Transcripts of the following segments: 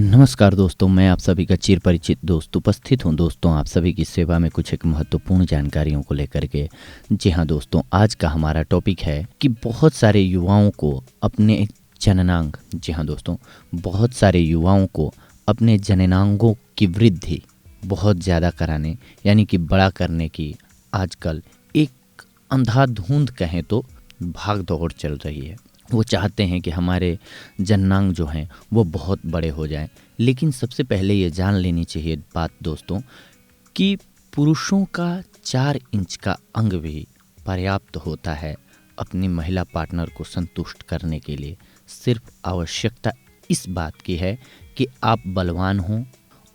नमस्कार दोस्तों, मैं आप सभी का चिर परिचित दोस्त उपस्थित हूं दोस्तों आप सभी की सेवा में कुछ एक महत्वपूर्ण जानकारियों को लेकर के। जी हां दोस्तों, आज का हमारा टॉपिक है कि बहुत सारे युवाओं को अपने जननांग जी हां दोस्तों, बहुत सारे युवाओं को अपने जननांगों की वृद्धि बहुत ज़्यादा कराने यानी कि बड़ा करने की आजकल एक अंधाधुंध कहें तो भाग दौड़ चल रही है। वो चाहते हैं कि हमारे जननांग जो हैं वो बहुत बड़े हो जाएं। लेकिन सबसे पहले ये जान लेनी चाहिए बात दोस्तों कि पुरुषों का 4 इंच का अंग भी पर्याप्त होता है अपनी महिला पार्टनर को संतुष्ट करने के लिए। सिर्फ आवश्यकता इस बात की है कि आप बलवान हों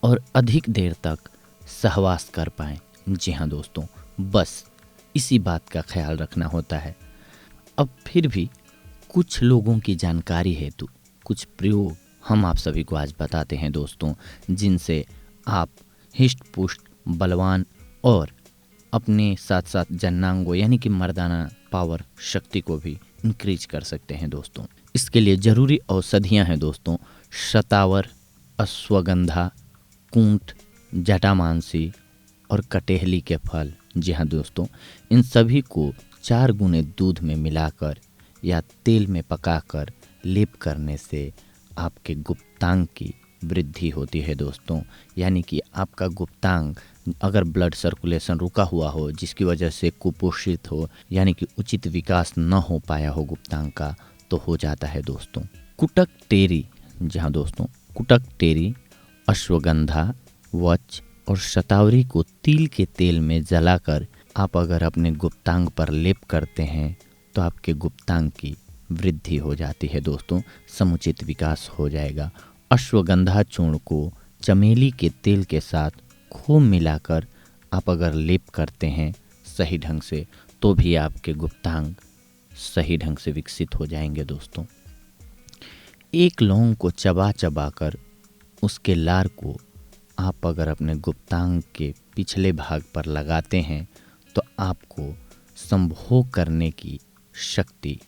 और अधिक देर तक सहवास कर पाएं। जी हाँ दोस्तों, बस इसी बात का ख्याल रखना होता है। अब फिर भी कुछ लोगों की जानकारी हेतु कुछ प्रयोग हम आप सभी को आज बताते हैं दोस्तों, जिनसे आप हिष्ट पुष्ट बलवान और अपने साथ साथ जननांगों यानी कि मर्दाना पावर शक्ति को भी इंक्रीज कर सकते हैं दोस्तों। इसके लिए जरूरी औषधियां हैं दोस्तों, शतावर, अश्वगंधा, कूंठ, जटामांसी और कटेहली के फल। जी हाँ दोस्तों, इन सभी को 4 गुने दूध में मिलाकर या तेल में पकाकर लेप करने से आपके गुप्तांग की वृद्धि होती है दोस्तों। यानी कि आपका गुप्तांग अगर ब्लड सर्कुलेशन रुका हुआ हो, जिसकी वजह से कुपोषित हो यानी कि उचित विकास न हो पाया हो गुप्तांग का, तो हो जाता है दोस्तों। कुटक टेरी, जहाँ दोस्तों कुटक टेरी, अश्वगंधा, वच और शतावरी को तिल के तेल में जलाकर आप अगर अपने गुप्तांग पर लेप करते हैं तो आपके गुप्तांग की वृद्धि हो जाती है दोस्तों, समुचित विकास हो जाएगा। अश्वगंधा चूर्ण को चमेली के तेल के साथ खूब मिलाकर आप अगर लेप करते हैं सही ढंग से, तो भी आपके गुप्तांग सही ढंग से विकसित हो जाएंगे दोस्तों। एक लौंग को चबा चबा कर उसके लार को आप अगर अपने गुप्तांग के पिछले भाग पर लगाते हैं तो आपको संभोग करने की शक्ति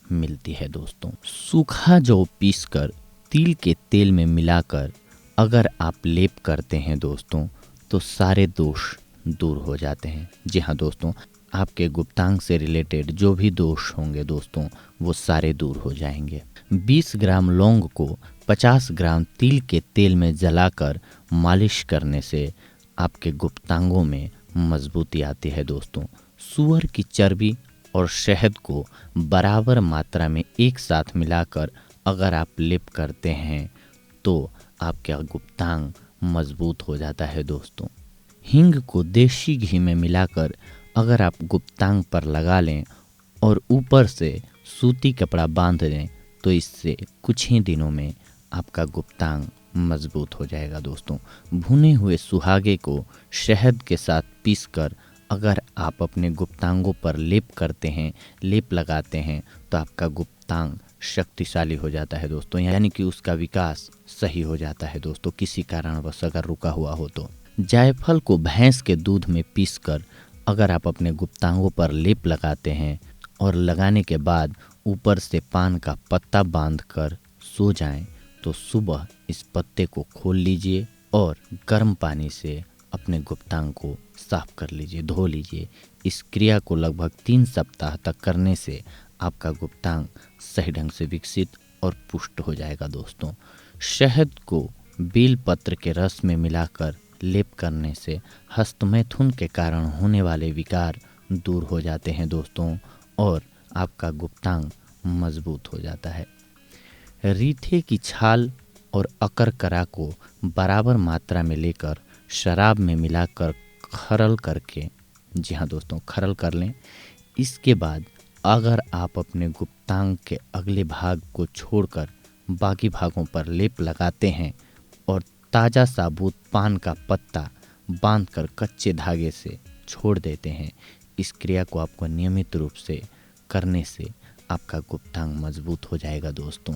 मिलती है दोस्तों। सूखा जौ पीसकर तिल के तेल में मिलाकर अगर आप लेप करते हैं दोस्तों तो सारे दोष दूर हो जाते हैं। जी हाँ दोस्तों, आपके गुप्तांग से रिलेटेड जो भी दोष होंगे दोस्तों वो सारे दूर हो जाएंगे। 20 ग्राम लौंग को 50 ग्राम तिल के तेल में जलाकर मालिश करने से आपके गुप्तांगों में मजबूती आती है दोस्तों। सूअर की चर्बी और शहद को बराबर मात्रा में एक साथ मिलाकर अगर आप लेप करते हैं तो आपका गुप्तांग मजबूत हो जाता है दोस्तों। हींग को देशी घी में मिलाकर अगर आप गुप्तांग पर लगा लें और ऊपर से सूती कपड़ा बांध दें तो इससे कुछ ही दिनों में आपका गुप्तांग मजबूत हो जाएगा दोस्तों। भुने हुए सुहागे को शहद के साथ पीसकर अगर आप अपने गुप्तांगों पर लेप करते हैं, लेप लगाते हैं तो आपका गुप्तांग शक्तिशाली हो जाता है दोस्तों, यानी कि उसका विकास सही हो जाता है दोस्तों, किसी कारणवश अगर रुका हुआ हो तो। जायफल को भैंस के दूध में पीसकर अगर आप अपने गुप्तांगों पर लेप लगाते हैं और लगाने के बाद ऊपर से पान का पत्ता बांधकर सो जाएं तो सुबह इस पत्ते को खोल लीजिए और गर्म पानी से अपने गुप्तांग को साफ कर लीजिए, धो लीजिए। इस क्रिया को लगभग 3 सप्ताह तक करने से आपका गुप्तांग सही ढंग से विकसित और पुष्ट हो जाएगा दोस्तों। शहद को बेल पत्र के रस में मिलाकर लेप करने से हस्तमैथुन के कारण होने वाले विकार दूर हो जाते हैं दोस्तों और आपका गुप्तांग मजबूत हो जाता है। रीठे की छाल और अकरकरा को बराबर मात्रा में लेकर शराब में मिलाकर खरल करके, जी हाँ दोस्तों, खरल कर लें। इसके बाद अगर आप अपने गुप्तांग के अगले भाग को छोड़कर बाकी भागों पर लेप लगाते हैं और ताज़ा साबुत पान का पत्ता बांधकर कच्चे धागे से छोड़ देते हैं, इस क्रिया को आपको नियमित रूप से करने से आपका गुप्तांग मजबूत हो जाएगा दोस्तों।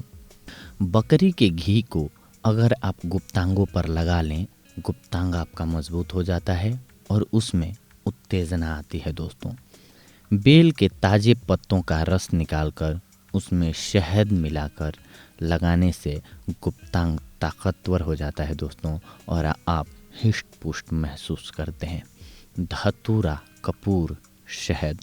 बकरी के घी को अगर आप गुप्तांगों पर लगा लें, गुप्तांग आपका मजबूत हो जाता है और उसमें उत्तेजना आती है दोस्तों। बेल के ताजे पत्तों का रस निकालकर उसमें शहद मिलाकर लगाने से गुप्तांग ताकतवर हो जाता है दोस्तों और आप हिष्ट पुष्ट महसूस करते हैं। धतूरा, कपूर, शहद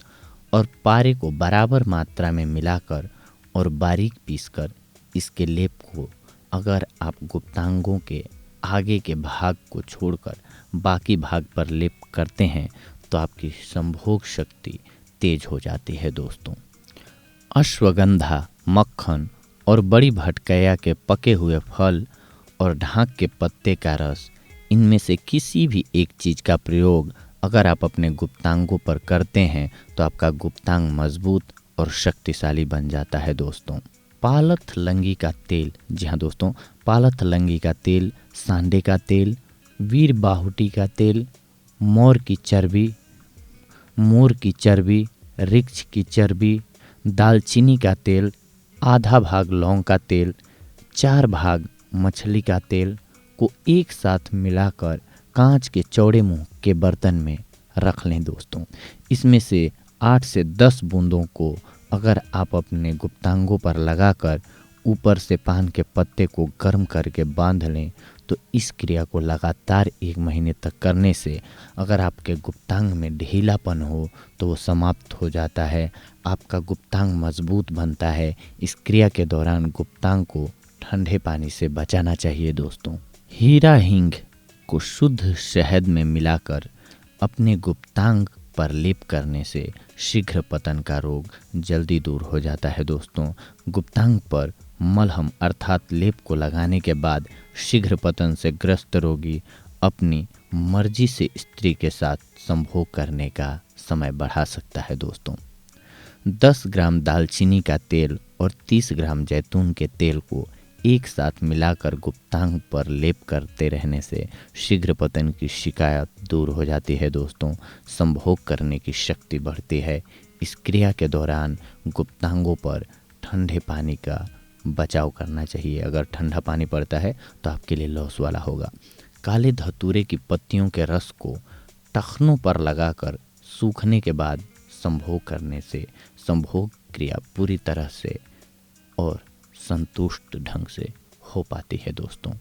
और पारे को बराबर मात्रा में मिलाकर और बारीक पीसकर इसके लेप को अगर आप गुप्तांगों के आगे के भाग को छोड़कर बाकी भाग पर लेप करते हैं तो आपकी संभोग शक्ति तेज हो जाती है दोस्तों। अश्वगंधा, मक्खन और बड़ी भटकैया के पके हुए फल और ढाक के पत्ते का रस, इनमें से किसी भी एक चीज़ का प्रयोग अगर आप अपने गुप्तांगों पर करते हैं तो आपका गुप्तांग मजबूत और शक्तिशाली बन जाता है दोस्तों। पालथ लंगी का तेल, जी हाँ दोस्तों, पालथ लंगी का तेल, सांडे का तेल, वीर बाहुटी का तेल, मोर की चर्बी, रिक्ष की चर्बी, दालचीनी का तेल, आधा भाग लौंग का तेल, 4 भाग मछली का तेल को एक साथ मिलाकर कांच के चौड़े मुंह के बर्तन में रख लें दोस्तों। इसमें से 8 से 10 बूंदों को अगर आप अपने गुप्तांगों पर लगाकर ऊपर से पान के पत्ते को गर्म करके बांध लें तो इस क्रिया को लगातार 1 महीने तक करने से अगर आपके गुप्तांग में ढीलापन हो तो वो समाप्त हो जाता है, आपका गुप्तांग मजबूत बनता है। इस क्रिया के दौरान गुप्तांग को ठंडे पानी से बचाना चाहिए दोस्तों। हीरा हींग को शुद्ध शहद में मिलाकर अपने गुप्तांग पर लेप करने से शीघ्र पतन का रोग जल्दी दूर हो जाता है दोस्तों। गुप्तांग पर मलहम अर्थात लेप को लगाने के बाद शीघ्र पतन से ग्रस्त रोगी अपनी मर्जी से स्त्री के साथ संभोग करने का समय बढ़ा सकता है दोस्तों। 10 ग्राम दालचीनी का तेल और 30 ग्राम जैतून के तेल को एक साथ मिलाकर गुप्तांग पर लेप करते रहने से शीघ्र पतन की शिकायत दूर हो जाती है दोस्तों। संभोग करने की शक्ति बढ़ती है। इस क्रिया के दौरान गुप्तांगों पर ठंडे पानी का बचाव करना चाहिए। अगर ठंडा पानी पड़ता है तो आपके लिए लॉस वाला होगा। काले धतूरे की पत्तियों के रस को टखनों पर लगाकर सूखने के बाद संभोग करने से संभोग क्रिया पूरी तरह से और संतुष्ट ढंग से हो पाती है दोस्तों।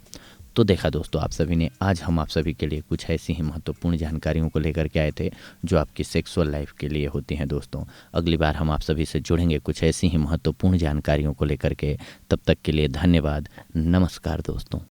तो देखा दोस्तों, आप सभी ने, आज हम आप सभी के लिए कुछ ऐसी ही महत्वपूर्ण जानकारियों को लेकर के आए थे जो आपकी सेक्सुअल लाइफ के लिए होती हैं दोस्तों। अगली बार हम आप सभी से जुड़ेंगे कुछ ऐसी ही महत्वपूर्ण जानकारियों को लेकर के। तब तक के लिए धन्यवाद। नमस्कार दोस्तों।